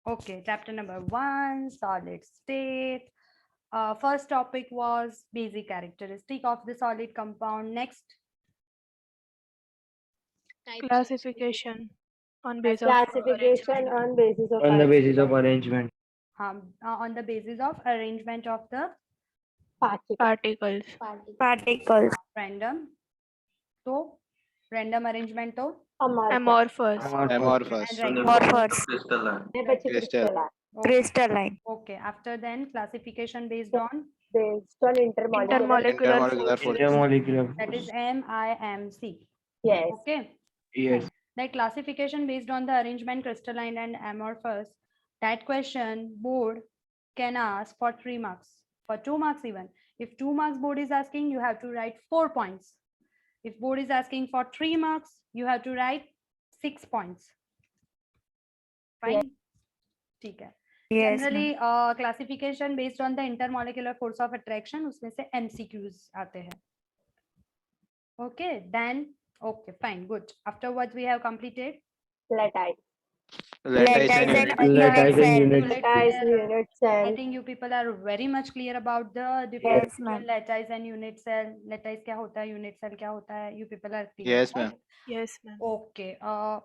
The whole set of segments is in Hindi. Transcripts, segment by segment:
Okay, chapter number 1, solid state. First topic was basic characteristic of the solid compound. Next, Classification on basis of Classification on basis of On the basis of arrangement. arrangement. on the basis of arrangement of the Particle. particles. random. So, random arrangement to Amorphous. Amorphous. Amorphous. and regular. Amorphous. Crystal. Okay. Crystalline. Okay. After then, classification based on Based on intermolecular. Intermolecular force. Intermolecular. that is MIMC. Yes. Okay. Yes. That classification based on the arrangement crystalline and amorphous. That question board can ask for 3 marks, for 2 marks even. If 2 marks board is asking, you have to write 4 points. If board is asking for 3 marks, you have to write 6 points. Fine. ठीक है. Yes. Generally, classification based on the intermolecular force of attraction, उसमें से MCQs आते हैं. Okay, then okay, fine, good. Afterwards, we have completed Lattice. Lattice and Lattice unit. and Lattice and unit unit. Lattice, unit I cell. think you people are very much clear about the difference Yes, between ma'am. lattice and unit cell. Lattice क्या होता है, unit cell क्या होता है? You people are clear. Yes, right? ma'am. Yes, ma'am. Okay.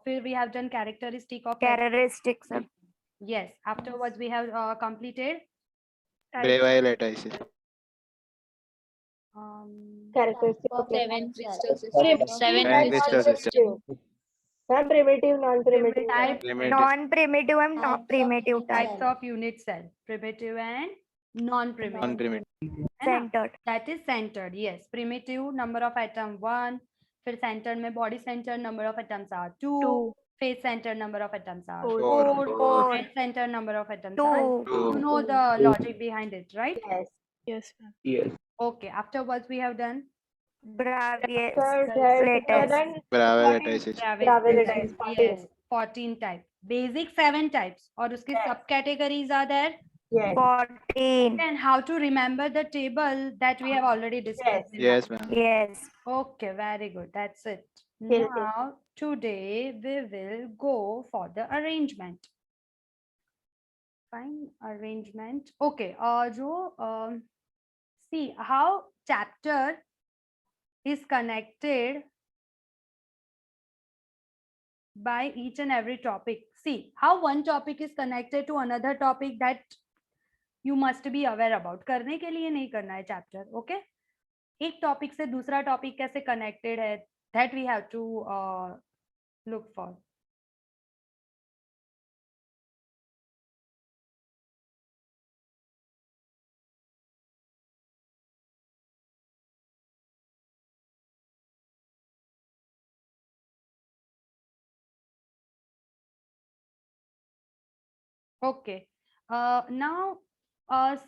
फिर we have done characteristic of Characteristics of yes. Afterwards, we have completed Breville lattice. Characteristic of Seven crystal Prim- system. Seven Nine crystal crystal system. Non-primitive, non-primitive. type Primitive. non-primitive and primitive type. types of unit cell, primitive and non-primitive. Non-primitive. है ना? Centered. That is centered. Yes. Primitive number of atom 1. फिर centered में body centered number of atoms are 2. 2. Face centered number of atoms are Four. 4. Head centered number of atoms are 2. 2. You know the logic behind it, right? Yes. Yes, ma'am. Yes. Okay. Afterwards, we have done Bravius. Third, Lattice. then Breville lattice. Gravitas. Yes. 14 types. Basic 7 types. और उसके Yes. subcategories are there. Yes. 14. And how to remember the table that we have already discussed. in Yes, our- ma'am. Yes. Okay, very good. That's it. Yes, Now, today we will go for the arrangement. Fine, arrangement. Okay, see how chapter is connected by each and every topic. See how one topic is connected to another topic that you must be aware about. करने के लिए नहीं करना है chapter, okay? एक टॉपिक से दूसरा टॉपिक कैसे कनेक्टेड है, that we have to look for. Okay. Now,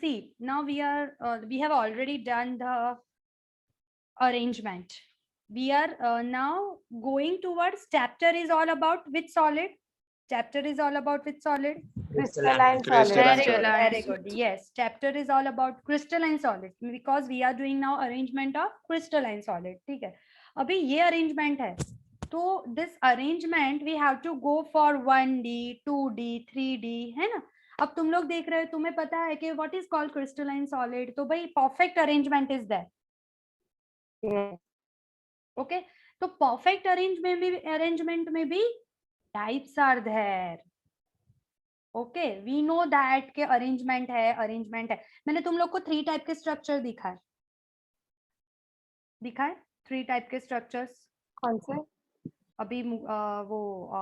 see, now we have already done the arrangement. We are now going towards chapter is all about which solid? Chapter is all about which solid? Crystalline Crystalline solid. solid. Very good. Yes, chapter is all about crystalline solid because we are doing now arrangement of crystalline solid. ठीक है. अभी ये arrangement है. तो this arrangement we have to go for 1D, 2D, 3D है ना. अब तुम लोग देख रहे हो, तुम्हें पता है कि what is called crystalline solid. तो भाई perfect arrangement is there. Yes. Okay. तो perfect arrangement में भी types are there. Okay we know that के अरेंजमेंट है. मैंने तुम लोग को 3 टाइप के स्ट्रक्चर दिखाए 3 टाइप के स्ट्रक्चर्स. कौन से? अभी वो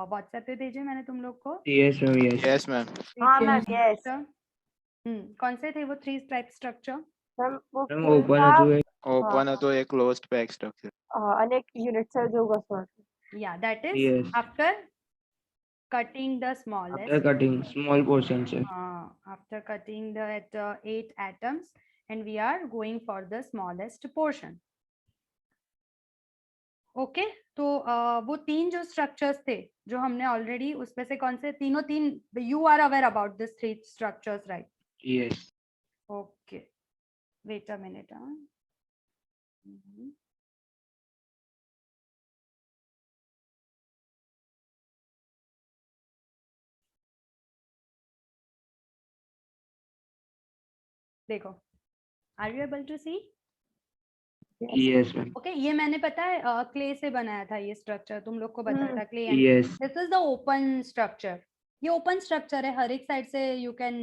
व्हाट्सएप पे भेजे मैंने तुम लोग को. Yes, ma'am. Yes, ma'am. हाँ मैम. Yes. कौन से थे वो 3 टाइप स्ट्रक्चर? मैम वो Ma'am, full open था, है तो एक open है तो एक closed pack structure. अनेक यूनिट सेल जो होगा सर. या that is Yes. After cutting the smallest. After cutting small portions. After cutting the 8 atoms and we are going for the smallest portion. Okay तो वो 3 जो स्ट्रक्चर्स थे जो हमने ऑलरेडी उसमें से कौन से तीनों 3 you are aware about this 3 structures right? Yes. Okay wait a minute. देखो, are you able to see? Yes, ma'am. Okay, ये मैंने पता है क्ले से बनाया था ये स्ट्रक्चर, तुम लोग को बताया था clay and Yes. This is the open structure. ये ओपन स्ट्रक्चर है, हर एक साइड से you can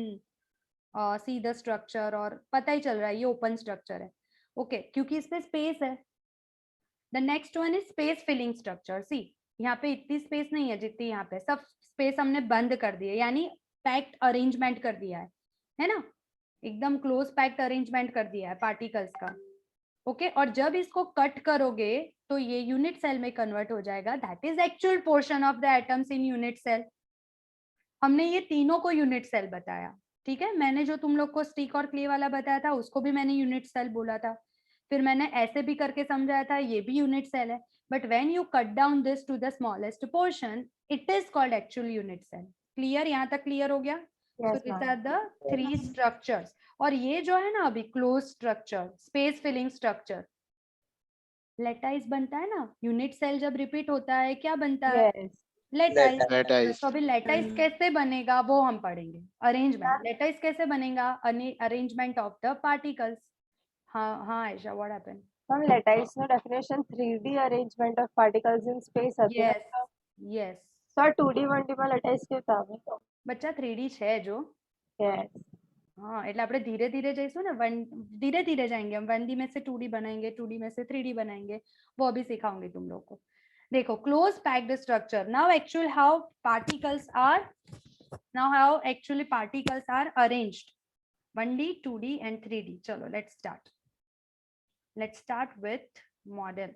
see the structure और पता ही चल रहा है ये ओपन स्ट्रक्चर है. ओके, क्योंकि इसमें स्पेस है. The next one is space filling structure. See, यहाँ पे इतनी स्पेस नहीं है जितनी यहाँ पे, सब स्पेस हमने बंद कर दी है, यानी पैक्ड अरेंजमेंट कर दिया है ना, एकदम क्लोज पैक्ड अरेंजमेंट कर दिया है पार्टिकल्स का. ओके, और जब इसको कट करोगे तो ये यूनिट सेल में कन्वर्ट हो जाएगा. That is actual portion of the atoms in unit cell. हमने ये तीनों को यूनिट सेल बताया. ठीक है, मैंने जो तुम लोग को स्टिक और क्ले वाला बताया था उसको भी मैंने यूनिट सेल बोला था. फिर मैंने ऐसे भी करके समझाया था, ये भी यूनिट सेल है. But when you cut down this to the smallest portion, it is called actual unit cell. Clear? यहाँ तक क्लियर हो गया? So Yes, these ma'am. are the three structures. और ये जो है ना अभी close structure, space filling structure, lattice बनता है ना. यूनिट सेल जब रिपीट होता है क्या बनता है? Yes. लेटाइस. Lattice. तो अभी लेटाइस कैसे बनेगा वो हम पढ़ेंगे. अरेंजमेंट, लेटाइस कैसे बनेगा? Arrangement of the particles. हाँ हाँ Ayesha, what happened? Ma'am, lattice no definition 3D arrangement of particles in space है. Yes yes. Sir 2D 1D में lattice के हिसाब से. બચ્ચા 3D છે જો. Yes. हाँ, એટલે આપણે ધીરે ધીરે જઈશું ને, धीरे धीरे जाएंगे हम. 1D में से 2D बनाएंगे, 2D में से 3D बनाएंगे, वो अभी सिखाऊंगी तुम लोग को. देखो, close packed structure. Now actual how particles are, now how actually particles are arranged. 1D 2D and 3D. चलो let's start. Let's start with model.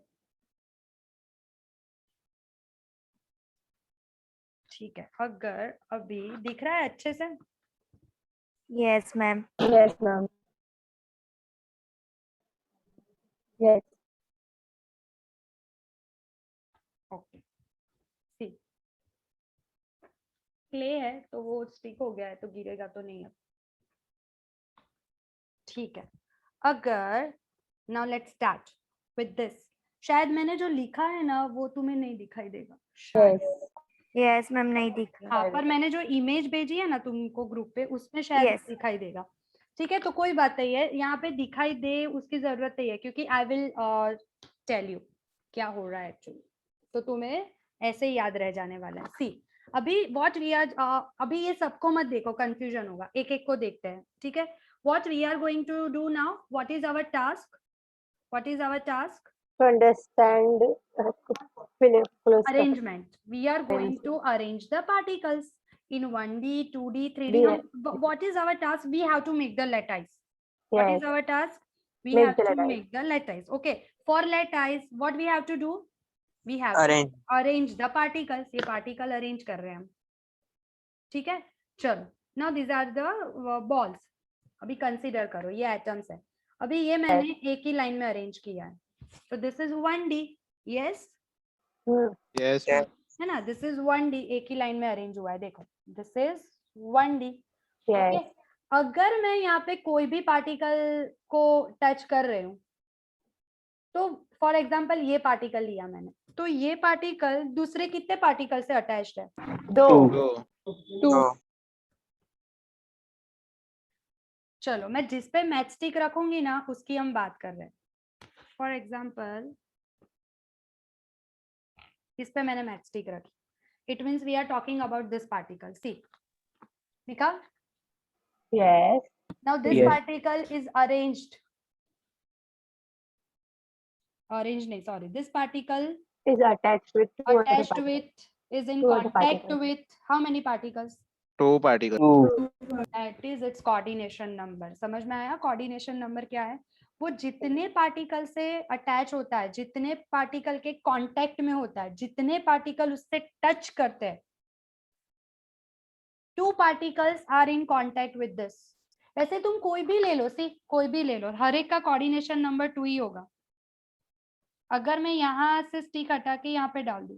ठीक है, अगर अभी दिख रहा है अच्छे से? Yes, ma'am. Yes, ma'am. Yes. Okay, see, clay है तो वो स्टिक हो गया है तो गिरेगा तो नहीं है. ठीक है, अगर now let's start with this. शायद मैंने जो लिखा है ना वो तुम्हें नहीं दिखाई देगा शायद. Yes. Yes, ma'am. नहीं दिख रहा. हाँ, पर मैंने जो इमेज भेजी है ना तुमको ग्रुप पे, उसमें शायद Yes. दिखाई देगा. ठीक है, तो कोई बात नहीं है, यहाँ पे दिखाई दे उसकी जरूरत नहीं है, क्योंकि आई विल टेल यू क्या हो रहा है एक्चुअली, तो तुम्हें ऐसे ही याद रह जाने वाला है. सी, अभी व्हाट वी आर, अभी ये सबको मत देखो, कंफ्यूजन होगा, एक एक को देखते हैं. ठीक है, what we are going to do now, what is our task, what is our task? To understand close Arrangement. We are going to arrange the particles in 1D 2D 3D. Yeah. What is our task? We have to make the lattice. What Yes. is our task? We Make have the to lattice. make the lattice. Okay, for lattice what we have to do? We have Arrange. to arrange the particles. ये particle arrange कर रहे हैं हम. ठीक है, चलो. Now these are the balls. अभी consider करो, ये atoms है. अभी ये मैंने एक ही line में arrange किया है. So this is 1D. Yes. Yes, ma'am. है ना, दिस इज 1D, एक ही लाइन में अरेंज हुआ है. देखो, दिस इज 1D. Yes. अगर मैं यहाँ पे कोई भी पार्टिकल को टच कर रही हूँ, तो फॉर एग्जांपल ये पार्टिकल लिया मैंने, तो ये पार्टिकल दूसरे कितने पार्टिकल से अटैच्ड है? 2. Go. 2. Go. चलो, मैं जिस पे मैच स्टिक रखूंगी ना उसकी हम बात कर रहे हैं. फॉर एग्जांपल इस पे मैंने मैच स्टिक रखी. It means we are talking about this particle. See, निका, Yes. now this Yes. particle is arranged नहीं, sorry, this particle Is attached with two other attached particles. with is in Two other contact particles. with how many particles? 2 particles. That is its coordination number. समझ में आया? coordination number क्या है? वो जितने पार्टिकल से अटैच होता है, जितने पार्टिकल के कांटेक्ट में होता है, जितने पार्टिकल उससे टच करते हैं, 2 particles are in contact with this. ऐसे तुम कोई भी ले लो, सी, कोई भी ले लो, हर एक का कोऑर्डिनेशन नंबर 2 ही होगा. अगर मैं यहाँ से स्टिक हटा के यहाँ पे डाल दूं,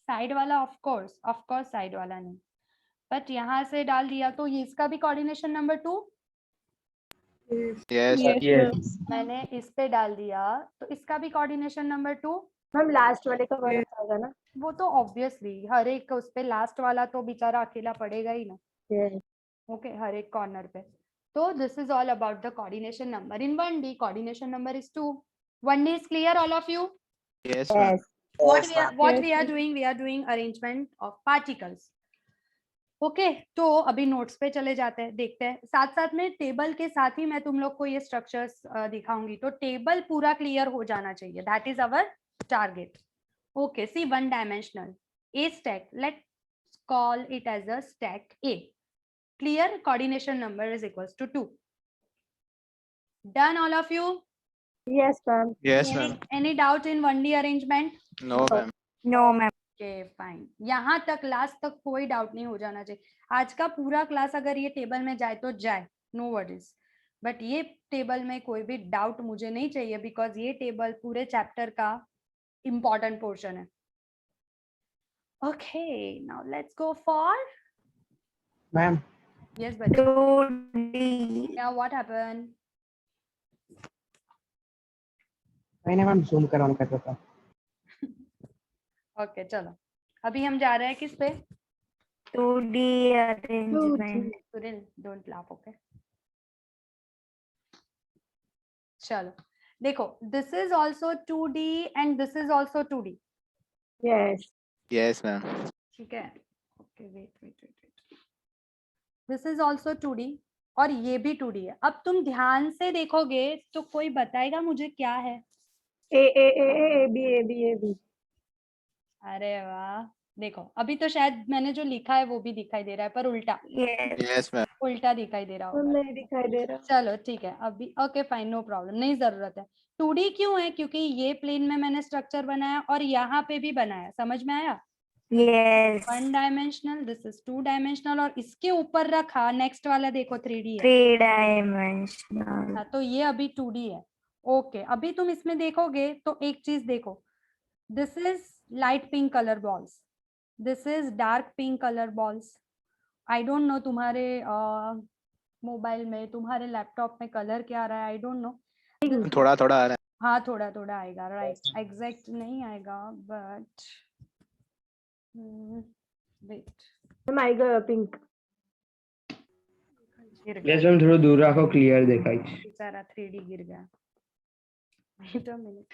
साइड वाला ऑफ कोर्स साइड वाला नहीं, बट यहाँ से डाल दिया तो ये इसका भी coordination number 2. Yes, ma'am. Yes. मैंने इस पे डाल दिया तो इसका भी कोऑर्डिनेशन नंबर 2. मैम लास्ट वाले का बड़ा होगा ना. वो तो ऑब्वियसली हर एक उस पे लास्ट वाला तो बेचारा अकेला पड़ेगा ही ना. Yes. ओके, हर एक कॉर्नर पे. So this is all about the coordination number. In 1D, coordination number is 2. 1D is clear, all of you? Yes, ma'am. Yes. What we are Yes, doing, we are doing arrangement of particles. Okay तो अभी नोट्स पे चले जाते हैं, देखते हैं साथ साथ में टेबल के साथ ही मैं तुम लोग को ये स्ट्रक्चर्स दिखाऊंगी, तो टेबल पूरा क्लियर हो जाना चाहिए, that is our target. Okay, see one dimensional a stack, let's call it as a stack A. Clear, coordination number is equals to 2. Done all of you? Yes, ma'am. Yes, ma'am. Any doubt in 1D arrangement? No, ma'am. No, ma'am. Okay fine, यहाँ तक लास्ट तक कोई डाउट नहीं हो जाना चाहिए. आज का पूरा क्लास अगर ये टेबल में जाए तो जाए, नो वरीज, बट ये टेबल में कोई भी डाउट मुझे नहीं चाहिए, बिकॉज ये टेबल पूरे चैप्टर का इंपॉर्टेंट पोर्शन है. Okay, now let's go for. Ma'am yes बच्चे, 2D. Now what happened? मैंने मैम जूम कर ऑन कर रहा था. ओके चलो, अभी हम जा रहे हैं किस पे? 2D arrangement. Sunil, don't laugh, okay. चलो देखो, this is also 2D and this is also 2D. Yes. Yes, ma'am. ठीक है, okay wait. This is also 2D और ये भी 2D है. अब तुम ध्यान से देखोगे तो कोई बताएगा मुझे क्या है? A B A B A B. अरे वाह, देखो अभी तो शायद मैंने जो लिखा है वो भी दिखाई दे रहा है, पर उल्टा Yes. Yes, ma'am. उल्टा दिखाई दे रहा तो होगा. नहीं दिखाई दे रहा. चलो ठीक है, अभी ओके फाइन, नो प्रॉब्लम, नहीं जरूरत है. 2D क्यों है? क्योंकि ये प्लेन में मैंने स्ट्रक्चर बनाया और यहाँ पे भी बनाया, समझ में आया? Yes. 1 dimensional, this is 2 dimensional, और इसके ऊपर रखा नेक्स्ट वाला देखो 3D है. 3 dimensional. हाँ, तो ये अभी 2D है. ओके, अभी तुम इसमें देखोगे तो एक चीज देखो, this is light pink colour balls, this is dark pink colour balls. I don't know तुम्हारे मोबाइल में, तुम्हारे लैपटॉप में कलर क्या आ रहा है, आई डोंट नो. थोड़ा थोड़ा आ रहा हाँ थोड़ा थोड़ा आएगा, राइट, एग्जैक्ट नहीं आएगा, बट वेट, मैम आई गया पिंक. गिर यस गया मैम थोड़ा दूर रखो, क्लियर दिखाई. बेचारा, 3D गिर गया. Wait a minute.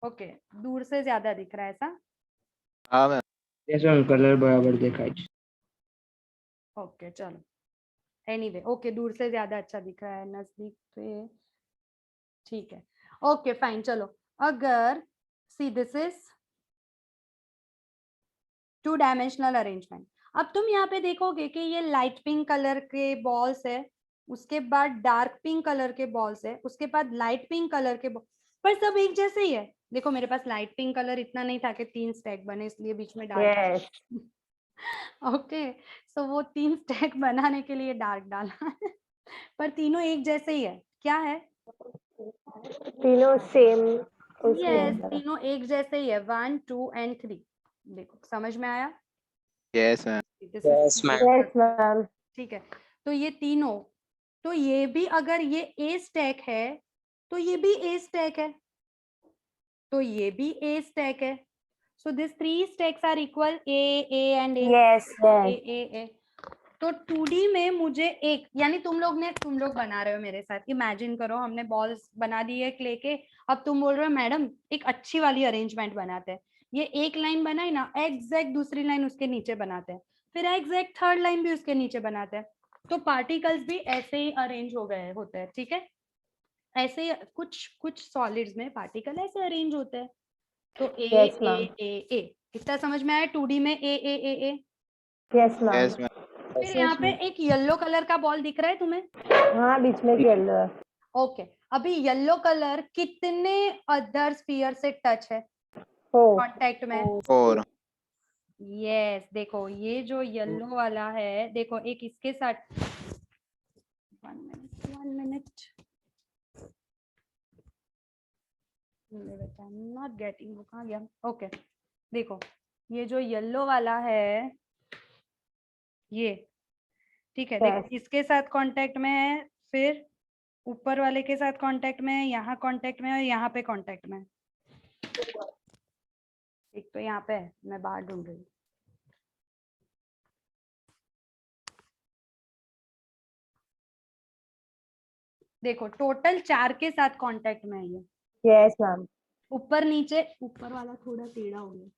ओके, दूर से ज्यादा दिख रहा है ऐसा? है. हाँ मैम. यस मैम कलर बराबर दिखाई. ओके चलो, एनीवे ओके, दूर से ज्यादा अच्छा दिख रहा है, नजदीक पे ठीक है. ओके फाइन, चलो अगर see this is 2 dimensional arrangement. अब तुम यहाँ पे देखोगे कि ये लाइट पिंक कलर के बॉल्स है, उसके बाद डार्क पिंक कलर के बॉल्स है, उसके बाद लाइट पिंक कलर के पर सब एक जैसे ही है. देखो मेरे पास लाइट पिंक कलर इतना नहीं था कि 3 स्टैक बने, इसलिए बीच में डार्क. Yes. ओके, सो वो 3 स्टैक बनाने के लिए डार्क डाला है. पर तीनों एक जैसे ही है, क्या है? तीनों सेम. यस, तीनों एक जैसे ही है, 1 2 एंड 3. देखो समझ में आया? Yes, ma'am. Yes, ma'am. ठीक है, तो ये तीनों, तो ये भी अगर ये ए स्टैक है तो ये भी ए स्टैक है, तो ये भी ए स्टैक है. So this 3 stacks are equal, A and A. Yes. A. तो 2D में मुझे एक, यानी तुम लोग बना रहे हो मेरे साथ, इमेजिन करो हमने बॉल्स बना दी है क्ले के. अब तुम बोल रहे हो मैडम एक अच्छी वाली अरेंजमेंट बनाते हैं. ये एक लाइन बनाई ना, एग्जैक्ट दूसरी लाइन उसके नीचे बनाते हैं, फिर एग्जैक्ट थर्ड लाइन भी उसके नीचे बनाते हैं. तो पार्टिकल्स भी ऐसे ही अरेंज हो गए होते हैं, ठीक है? ऐसे कुछ सॉलिड्स में पार्टिकल ऐसे अरेंज होते हैं. तो ए Yes, ए ma'am. ए ए, इतना समझ में आया? 2D में ए ए ए ए. Yes, ma'am. Yes, ma'am. फिर यहाँ पे एक येलो कलर का बॉल दिख रहा है तुम्हें? हाँ बीच में येलो है. ओके, अभी येलो कलर कितने अदर स्फीयर से टच है Oh. कांटेक्ट में? 4. यस, देखो ये जो येलो वाला है, देखो एक इसके साथ, 1 मिनट, नॉट गेटिंग, वो कहाँ गया? ओके, देखो ये जो येलो वाला है ये, ठीक है, देखो इसके साथ कांटेक्ट में है, फिर ऊपर वाले के साथ कांटेक्ट में है, यहाँ कांटेक्ट में है और यहाँ पे कांटेक्ट में है. एक तो यहाँ पे है, मैं बाहर ढूंढ रही हूँ. देखो टोटल 4 के साथ कांटेक्ट में है ये। Yes, ma'am. ऊपर नीचे, ऊपर वाला थोड़ा टेढ़ा हो गया,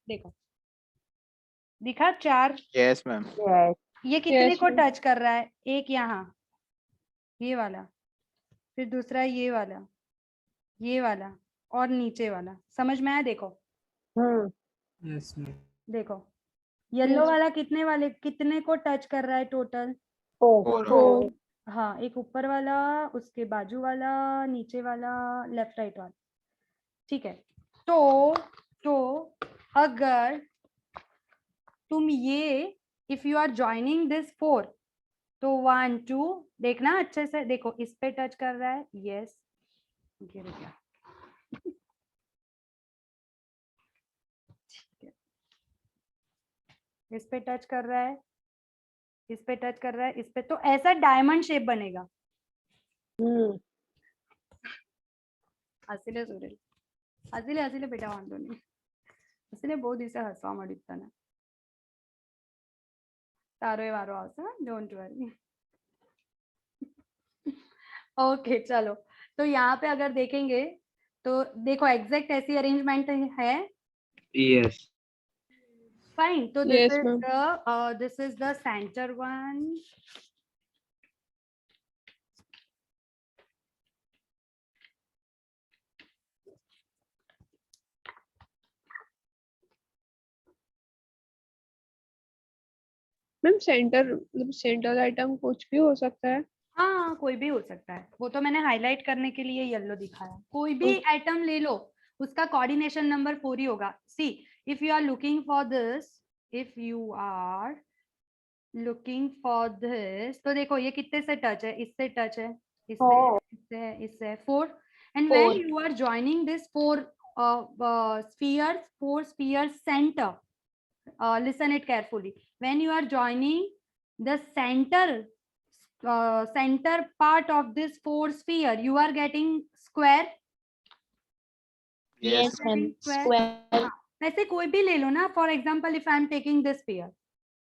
देखो दिखा 4। Yes, ma'am. Yes. ये कितने Yes, को ma'am. टच कर रहा है? एक यहाँ, ये वाला, फिर दूसरा ये वाला और नीचे वाला। समझ में आया? देखो Hmm. Yes, ma'am. देखो येलो Yes. वाला कितने को टच कर रहा है टोटल? Four. Four. Four. हाँ, एक ऊपर वाला, उसके बाजू वाला, नीचे वाला, लेफ्ट राइट वाला। ठीक है, तो अगर तुम ये if you are joining this 4, तो 1 2 देखना अच्छे से, देखो इस पे टच कर रहा है। यस, ये रुक गया। इस पे टच कर रहा है, इस पे टच कर रहा है, इस पे, तो ऐसा डायमंड शेप बनेगा। Hmm. हसीले सुरेल, हसीले बेटा वांधो नहीं, हसीले बहुत दिवसे हसवा મળ્યું તને. તારો એ વારો આવશે, डोंट वरी। ओके चलो, तो यहाँ पे अगर देखेंगे तो देखो एग्जैक्ट ऐसी अरेंजमेंट है। Yes. फाइन, तो Yes, ma'am. This is the centre one. Ma'am centre item कुछ भी हो सकता है। हाँ, कोई भी हो सकता है, वो तो मैंने हाईलाइट करने के लिए येलो दिखाया। कोई भी आइटम ले लो, उसका कोऑर्डिनेशन नंबर 4 ही होगा। See, if you are looking for this, if you are looking for this, तो देखो ये कितने से टच है? इससे टच है, इससे, Oh. इससे, इससे 4। And Four. When you are joining this 4 spheres center, listen it carefully, when you are joining the center part of this 4 sphere, you are getting square. Yes, Getting square. हाँ, वैसे कोई भी ले लो ना, for example if I am taking this sphere,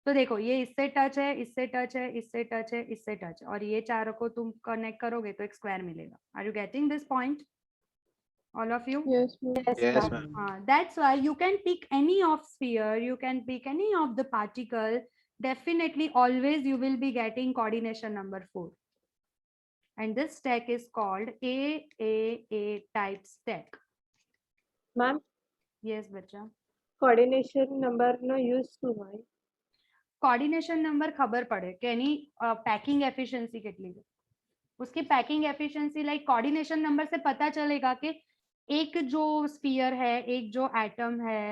तो देखो ये इससे टच है, इससे टच है, इससे टच है, इससे टच, और ये चारों को तुम कनेक्ट करोगे तो एक स्क्वायर मिलेगा। Are you getting this point, all of you? Yes, ma'am. Yes, Yes, ma'am. ma'am. That's why you can pick any of sphere, you can pick any of the particle, definitely always you will be getting coordination number 4, and this stack is called AAA type stack. Ma'am, Yes bacha, coordination number no use to my. Coordination number ખબર પડે કે એની પેકિંગ એફિશિયન્સી કેટલી છે, उसकी packing efficiency, like coordination number से पता चलेगा कि एक जो स्फीयर है, एक जो एटम है।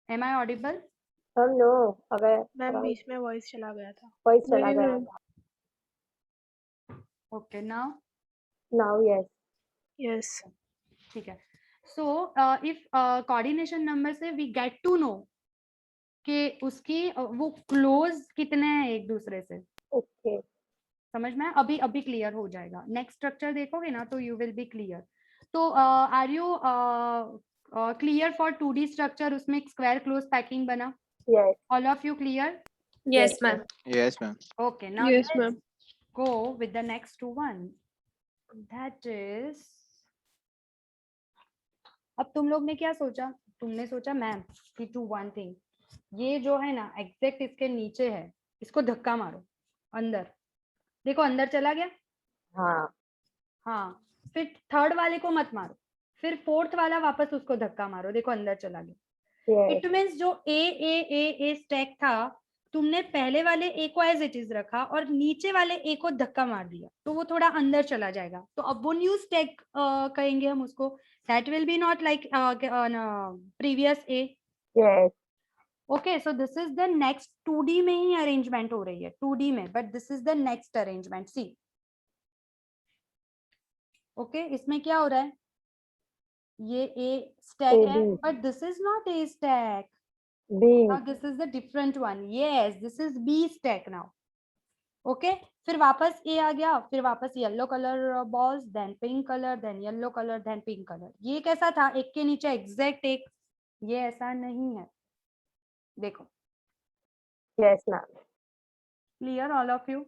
Am I audible? Oh no, अबे मैम बीच में वॉइस चला गया था। वही चला नहीं, गया ma'am. था। Okay now Now yes. Yes ठीक है। सो इफ कोऑर्डिनेशन नंबर से वी गेट टू नो कि उसकी वो क्लोज कितने हैं एक दूसरे से। Okay. समझ में? अभी अभी क्लियर हो जाएगा, नेक्स्ट स्ट्रक्चर देखोगे ना तो यू विल बी क्लियर। तो are you clear for 2D structure? उसमें एक स्क्वायर क्लोज पैकिंग बना। Yes. All of you clear? Yes ma'am. Yes, ma'am. Okay, now Yes, let's ma'am. go with the next one. That is, अब तुम लोग ने क्या सोचा? तुमने सोचा मैम कि टू वन थिंग, ये जो है ना एग्जैक्ट इसके नीचे है, इसको धक्का मारो अंदर। देखो अंदर चला गया। हाँ। हाँ, फिर थर्ड वाले को मत मारो, फिर फोर्थ वाला वापस उसको धक्का मारो, देखो अंदर चला गया। Yes. इट मीन्स जो ए स्टैक था, तुमने पहले वाले ए को एज इट इज रखा और नीचे वाले ए को धक्का मार दिया, तो वो थोड़ा अंदर चला जाएगा। तो अब वो न्यू स्टैक कहेंगे हम उसको, that will be not like previous A. Yes. Okay, so this is the next 2D में ही अरेंजमेंट हो रही है, 2D में, but this is the next arrangement. See, okay, इसमें क्या हो रहा है? ये ए स्टैक है, AB. But this is not a stack. B. Now this is the different one. Yes, this is B stack now. Okay, फिर वापस A आ गया, फिर वापस yellow colour balls, then pink colour, then yellow colour, then pink colour. ये कैसा था? एक के नीचे एग्जैक्ट एक, ये ऐसा नहीं है। देखो, Yes, ma'am. Clear all of you?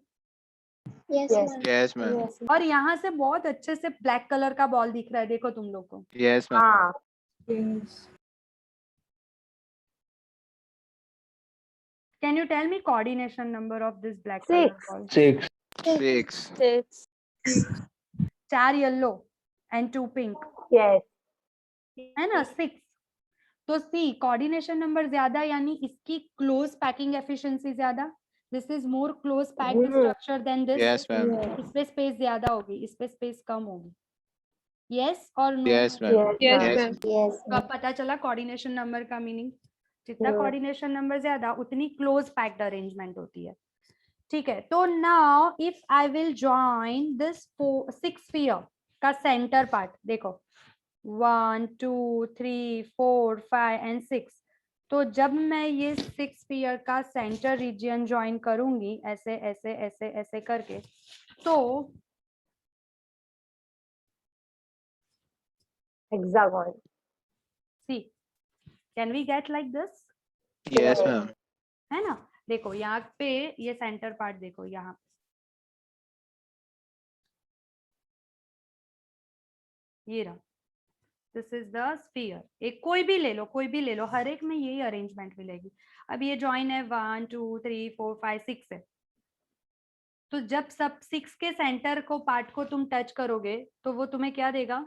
Yes. Yes, ma'am. और यहाँ से बहुत अच्छे से ब्लैक कलर का बॉल दिख रहा है, देखो तुम लोग को. Yes, ma'am. हाँ. Yes. Can you tell me coordination number of this black 6. color ball? 6. 6. 6. 4 yellow and 2 pink, Yes. है ना, 6. तो सी कोऑर्डिनेशन नंबर ज्यादा यानी इसकी क्लोज पैकिंग एफिशिएंसी ज्यादा. This is more close packed structure than this. Yes, ma'am. इस पे स्पेस ज्यादा होगी, इस पे स्पेस कम होगी. यस और no? Yes, ma'am. Yes, Yes. ma'am. Yes. तो अब पता चला कोऑर्डिनेशन नंबर का मीनिंग. जितना Yes. कोऑर्डिनेशन नंबर ज्यादा उतनी क्लोज पैक्ड अरेंजमेंट होती है. ठीक है, तो now if I will join this 6 sphere का सेंटर पार्ट, देखो 1 2 3 4 5 एंड 6. तो जब मैं ये 6 स्फीयर का सेंटर रीजन ज्वाइन करूंगी ऐसे ऐसे ऐसे ऐसे करके, तो Hexagon. See can we get like this, Yes, ma'am. है ना. देखो यहाँ पे ये सेंटर पार्ट देखो, यहाँ ये रहा. This is the sphere. एक कोई भी ले लो, कोई भी ले लो, हर एक में यही अरेंजमेंट मिलेगी. अब ये जॉइन है 1 2 3 4 5 6 है. तो जब सब 6 के सेंटर को पार्ट को तुम टच करोगे तो वो तुम्हें क्या देगा?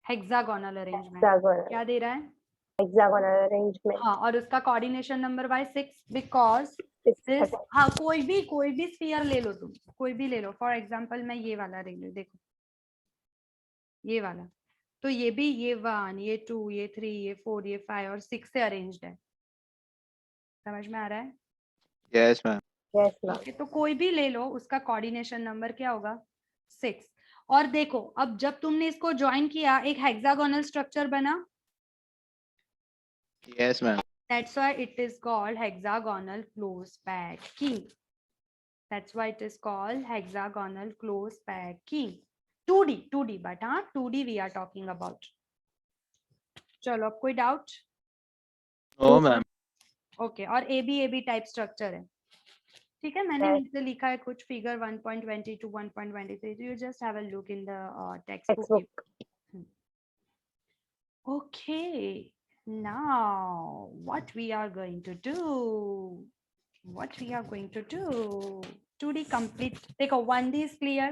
Hexagonal arrangement. Hexagonal. क्या दे रहा है? Hexagonal arrangement. हाँ, और उसका coordination number by 6 because 6. This. हाँ, कोई भी स्फीयर ले लो तुम, कोई भी ले लो. फॉर एग्जांपल मैं ये वाला ले लूं, देखो ये वाला. तो ये भी ये 1 ये 2 ये 3 ये 4 ये 5 और 6 से अरेंज्ड है. समझ में आ रहा है? Yes, ma'am. Yes, ma'am. Okay, तो कोई भी ले लो, उसका कोऑर्डिनेशन नंबर क्या होगा? 6. और देखो अब जब तुमने इसको ज्वाइन किया एक हेक्सागोनल स्ट्रक्चर बना. Yes, ma'am. That's why it is called hexagonal close packing. That's why it is called hexagonal close packing. 2D but हाँ 2D we are talking about. चलो, अब कोई डाउट? No, ma'am. ओके, और AB टाइप स्ट्रक्चर है. ठीक है, मैंने Yes. नीचे लिखा है कुछ figure 1.20 to 1.23. You just have a look in the text Textbook. Book. Okay, now what we are going to do? What we are going to do? 2D complete. देखो 1D is clear.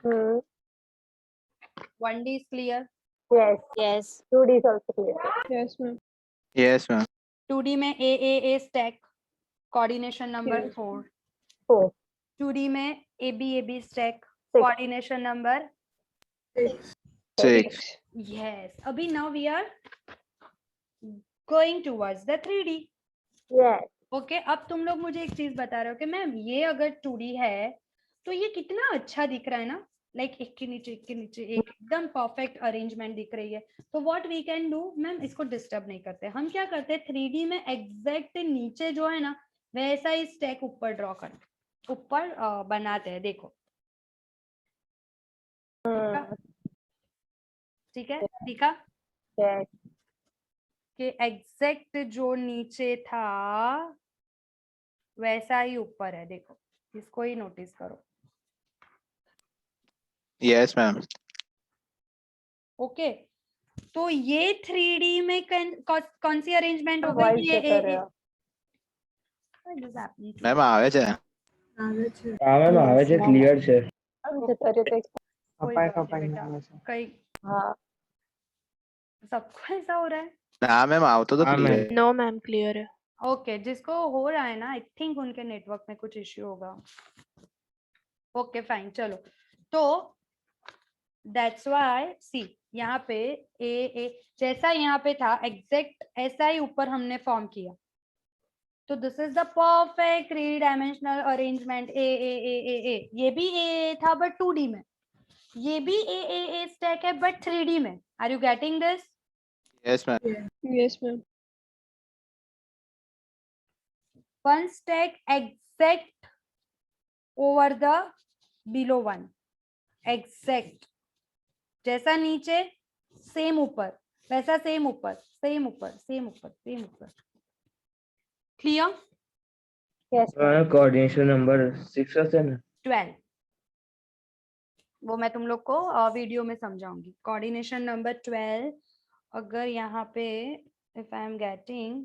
Hmm. 1D is clear. Yes. Yes. 2D is also clear. Yes, ma'am. Yes, ma'am. 2D में AAA stack. Coordination number Yes. 4. 4. 2D में AB stack. 6. Coordination number. 6. Yes. अभी now we are going towards the 3D. Yes. Okay, अब तुम लोग मुझे एक चीज बता रहे हो कि मैम ये अगर 2D है तो ये कितना अच्छा दिख रहा है ना. लाइक एक के नीचे एकदम परफेक्ट अरेंजमेंट दिख रही है. तो what we can do, ma'am इसको डिस्टर्ब नहीं करते. हम क्या करते हैं 3D में एग्जैक्ट नीचे जो है ना वैसा ही स्टैक ऊपर ड्रॉ करते, ऊपर बनाते हैं. देखो Hmm. ठीक है, दिखा Yes. कि एग्जैक्ट जो नीचे था वैसा ही ऊपर है. देखो इसको ही नोटिस करो. Yes, ma'am. ओके, तो ये 3D में कौन सी अरेंजमेंट हो Voice गई? ये check कर रहे हो. What is happening to Ma'am, આવે છે? हाँ मैम आवे છે, क्लियर છે. हम जता रहे थे. कोई कपाई बात नहीं कपाई बेटा, આવે છે. कहीं हाँ. सबको ऐसा हो रहा है. ના મેમ આવતો તો हाँ, clear. ma'am. No, ma'am, clear है. ओके, जिसको हो रहा है ना आई थिंक उनके नेटवर्क में कुछ इश्यू होगा. ओके फाइन, चलो. तो दैट्स व्हाई सी यहाँ पे ए जैसा यहाँ पे था एग्जैक्ट ऐसा ही ऊपर हमने फॉर्म किया. तो this is the perfect 3 dimensional arrangement. ए ये भी ए था बट 2D में. ये भी ए स्टैक है बट 3D में. Are you getting this? Yes, ma'am. Yes, ma'am. One stack exact over the below one. Exact. जैसा नीचे सेम ऊपर वैसा सेम ऊपर सेम ऊपर सेम ऊपर सेम ऊपर. क्लियर? Yes. कोऑर्डिनेशन नंबर 6 હશે ને? 12. वो मैं तुम लोग को वीडियो में समझाऊंगी. Coordination number 12. अगर यहाँ पे if I am getting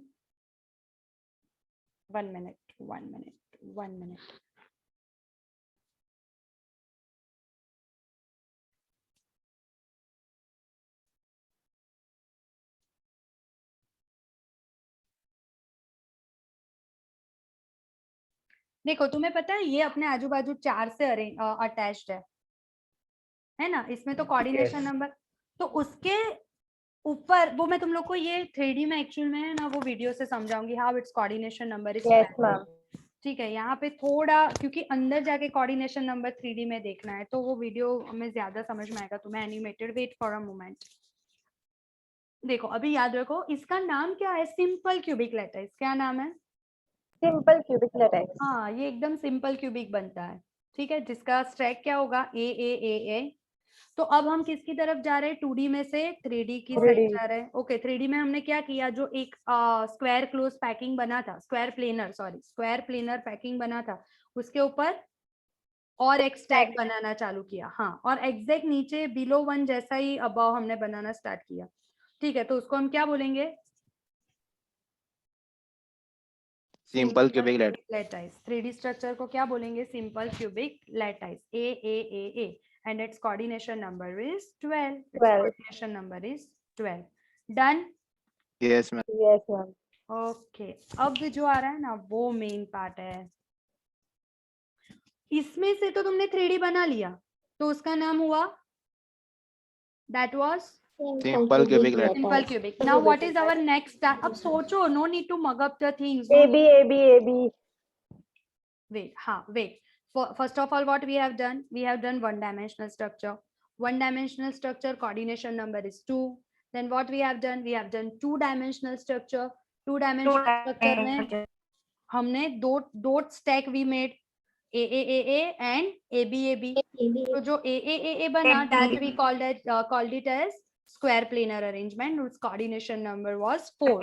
1 minute. देखो तुम्हें पता है ये अपने आजू बाजू 4 से अटैच्ड है ना. इसमें तो कोऑर्डिनेशन Yes. नंबर, तो उसके ऊपर वो मैं तुम लोग को ये 3D में एक्चुअल में है ना वो वीडियो से समझाऊंगी how it's coordination number is. Yes, ma'am. ठीक है. यहाँ पे थोड़ा क्योंकि अंदर जाके कोऑर्डिनेशन नंबर 3D में देखना है तो वो वीडियो में ज्यादा समझ में आएगा तुम्हें animated. Wait for a moment. देखो अभी याद रखो इसका नाम क्या है. Simple cubic lattice. क्या नाम है? Simple cubic lattice. हाँ ये एकदम सिंपल क्यूबिक बनता है. ठीक है. जिसका स्ट्रैक क्या होगा ए. तो अब हम किसकी तरफ जा रहे हैं? 2D में से 3D की 3D. साइड जा रहे हैं. ओके 3D में हमने क्या किया, जो एक स्क्वायर क्लोज पैकिंग बना था, स्क्वायर प्लेनर पैकिंग बना था, उसके ऊपर और एक स्टैक बनाना चालू किया. हाँ और एग्जैक्ट नीचे बिलो 1 जैसा ही अबाव हमने बनाना स्टार्ट किया. ठीक है. तो उसको हम क्या बोलेंगे? Simple cubic lattice. 3D structure को क्या बोलेंगे? Simple cubic lattice. A and its coordination number is 12. Its 12. coordination number is 12. Done? Yes, ma'am. Yes, ma'am. Okay. अब जो आ रहा है ना वो मेन पार्ट है. इसमें से तो तुमने 3D बना लिया तो उसका नाम हुआ that was Simple cubic lattice. simple cubic. Now what is our next step? अब सोचो, no need to mug up the things. AB. Wait. First of all, what we have done? We have done one-dimensional structure. One-dimensional structure coordination number is 2. Then what we have done? We have done two-dimensional structure. Two-dimensional structure में हमने दो stack we made AAAA and ABAB. तो जो AAAA बना, that we called it as square planar arrangement. Its coordination number was 4.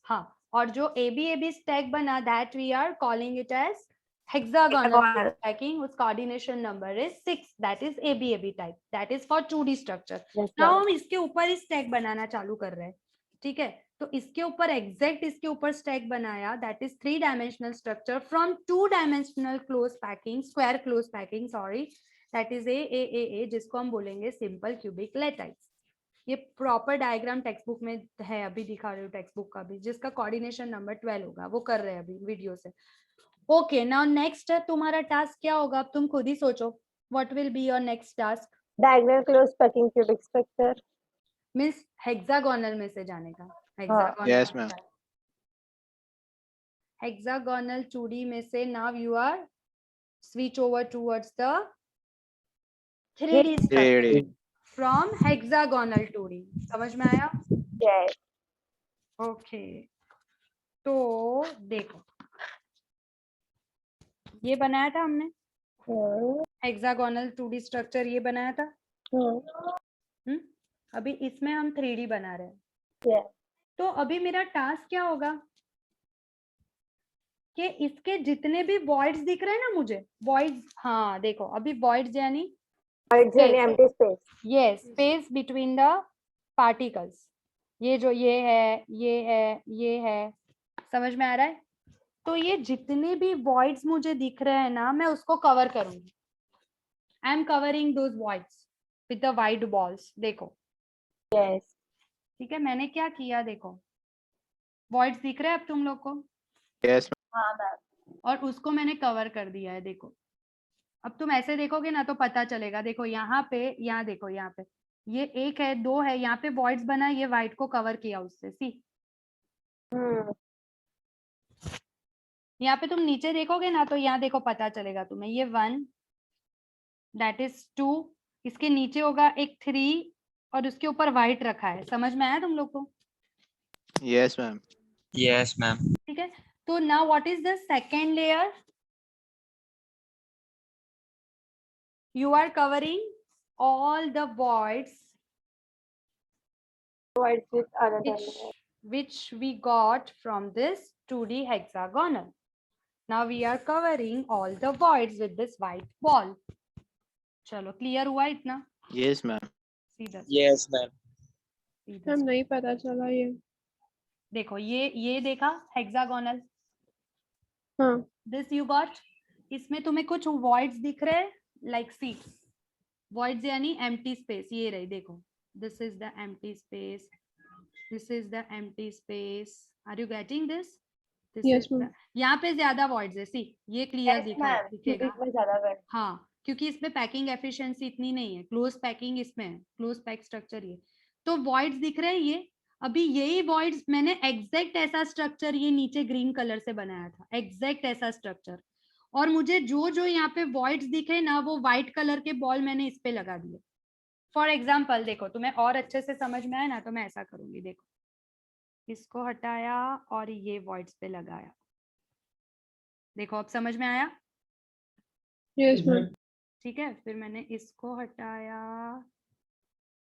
हाँ. और जो ABAB stack बना, that we are calling it as hexagonal stacking. Its coordination number is 6. That is ABAB type. That is for 2D structure. Yes, Now ma'am. हम इसके ऊपर ही stack बनाना चालू कर रहे हैं. ठीक है. तो इसके ऊपर एग्जैक्ट इसके ऊपर स्टैक बनाया. That is 3-dimensional structure from 2-dimensional close packing, square close packing, sorry. That is a जिसको हम बोलेंगे सिंपल क्यूबिक लैटिस. ये प्रॉपर डायग्राम टेक्स्ट बुक में है, अभी दिखा रही हूँ टेक्स्ट बुक का भी, जिसका कोऑर्डिनेशन नंबर 12 होगा. वो कर रहे हैं अभी वीडियो से. ओके. नाउ नेक्स्ट तुम्हारा टास्क क्या होगा? अब तुम खुद ही सोचो. What will be your next task? Diagonal close packing cubic structure. Means hexagonal में से जाने का. Yes, ma'am. Hexagonal 2D में से now you are switch over towards the 3D structure 3D. from hexagonal 2D. समझ में आया? Yes. ओके. तो देखो ये बनाया था हमने हेक्सागोनल 2D स्ट्रक्चर, ये बनाया था. अभी इसमें हम 3D बना रहे हैं. Yes. तो अभी मेरा टास्क क्या होगा कि इसके जितने भी वॉइड्स दिख रहे हैं ना मुझे, वॉइड्स, हाँ देखो अभी वॉइड्स यानी It's an empty space. ये स्पेस बिटवीन द पार्टिकल्स. ये जो ये है, समझ में आ रहा है? तो ये जितने भी वॉइड्स मुझे दिख रहे हैं ना, मैं उसको कवर करूंगी. I am covering those voids with the white balls. देखो Yes. ठीक है. मैंने क्या किया, देखो वॉइड्स दिख रहे हैं अब तुम लोग को, Yes, ma'am. हाँ मैम. और उसको मैंने कवर कर दिया है. देखो अब तुम ऐसे देखोगे ना तो पता चलेगा. देखो यहाँ पे, यहाँ देखो, यहाँ पे ये 1 है, 2 है, यहाँ पे वॉइड्स बना, ये वाइट को कवर किया उससे. सी यहाँ पे तुम नीचे देखोगे ना तो यहाँ देखो पता चलेगा तुम्हें. ये 1, दैट इज 2, इसके नीचे होगा एक 3 और उसके ऊपर वाइट रखा है. समझ में आया तुम लोग को? Yes, ma'am. Yes, ma'am. ठीक है. तो now what is the second layer? You are covering all the voids Voids with another layer. which we got from this 2D hexagonal. Now we are covering all the voids with this white ball. चलो clear हुआ इतना? Yes, ma'am. See this. Yes, ma'am. See this. Ma'am नहीं पता चला ये. देखो ये देखा hexagonal. हाँ. This you got. इसमें तुम्हें कुछ voids दिख रहे हैं like see. Voids यानी empty space. ये रही देखो. This is the empty space. This is the empty space. Are you getting this? This Yes, is the- ma'am. यहाँ पे ज्यादा voids है. See, ये clear Yes, दिखेगा. ma'am. cubic में ज्यादा है. हाँ, क्योंकि इसमें पैकिंग एफिशिएंसी इतनी नहीं है. क्लोज पैकिंग इसमें है. क्लोज पैक स्ट्रक्चर ये. तो voids दिख रहे हैं ये. अभी यही voids मैंने एग्जैक्ट ऐसा स्ट्रक्चर ये नीचे ग्रीन कलर से बनाया था. एग्जैक्ट ऐसा स्ट्रक्चर. और मुझे जो यहाँ पे voids दिख रहे हैं ना, वो व्हाइट कलर के बॉल मैंने इस पे लगा दिए. फॉर एग्जाम्पल देखो, तुम्हें और अच्छे से समझ में आया ना, तो मैं ऐसा करूंगी. देखो, इसको हटाया और ये voids पे लगाया. देखो अब समझ में आया? Yes, ma'am. ठीक है. फिर मैंने इसको हटाया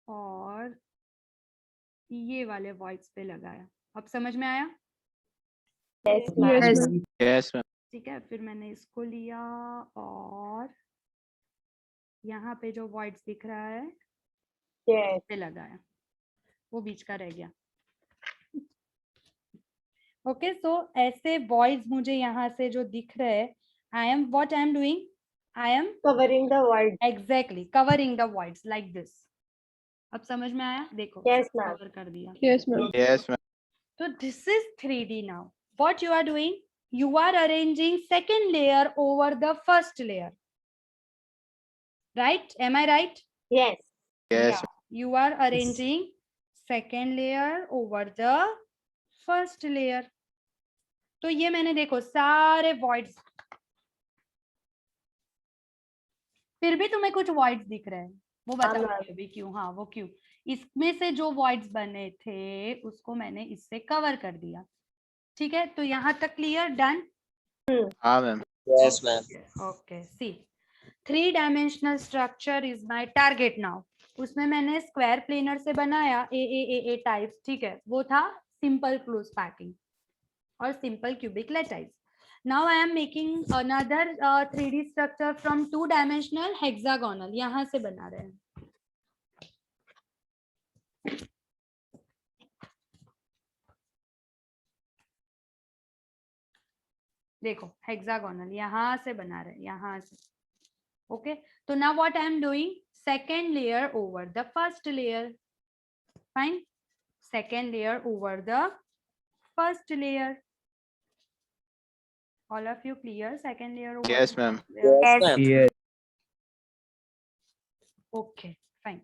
और ये वाले voids पे लगाया. अब समझ में आया? Yes, Yes, ma'am. ma'am. Yes, ma'am. ठीक है. फिर मैंने इसको लिया और यहाँ पे जो voids दिख रहा है Yes. पे लगाया. वो बीच का रह गया. ओके, सो ऐसे voids मुझे यहाँ से जो दिख रहे हैं, I am what I am doing? I am Covering the void. exactly covering the voids like this. अब समझ में आया? देखो, Yes, ma'am. cover कर दिया. Yes, ma'am. Yes, ma'am. So this is 3D now. What you are doing? You are arranging second layer over the first layer. Right? Am I right? Yes. Yes. Yeah. You are arranging second layer over the first layer. तो ये मैंने देखो सारे voids. फिर भी तुम्हें कुछ voids दिख रहे हैं. वो बताओ ma'am. अभी क्यों? हाँ, वो क्यों? इसमें से जो voids बने थे उसको मैंने इससे कवर कर दिया. ठीक है, तो यहाँ तक क्लियर? डन? हाँ, ma'am. Yes, ma'am. Okay, see, 3-dimensional structure is my target now. उसमें मैंने स्क्वायर प्लेनर से बनाया ए टाइप्स. ठीक है, वो था सिंपल क्लोज पैकिंग और simple cubic lattice. Now I am making another 3D structure from 2-dimensional hexagonal. यहाँ से बना रहे हैं. देखो हेक्सागोनल यहाँ से बना रहे हैं, यहाँ से. ओके, तो now what I am doing? Second layer over the first layer. Fine. Second layer over the first layer. All of you clear? Second layer over Yes, the ma'am. first layer? Yes, ma'am. Yes. Okay, fine.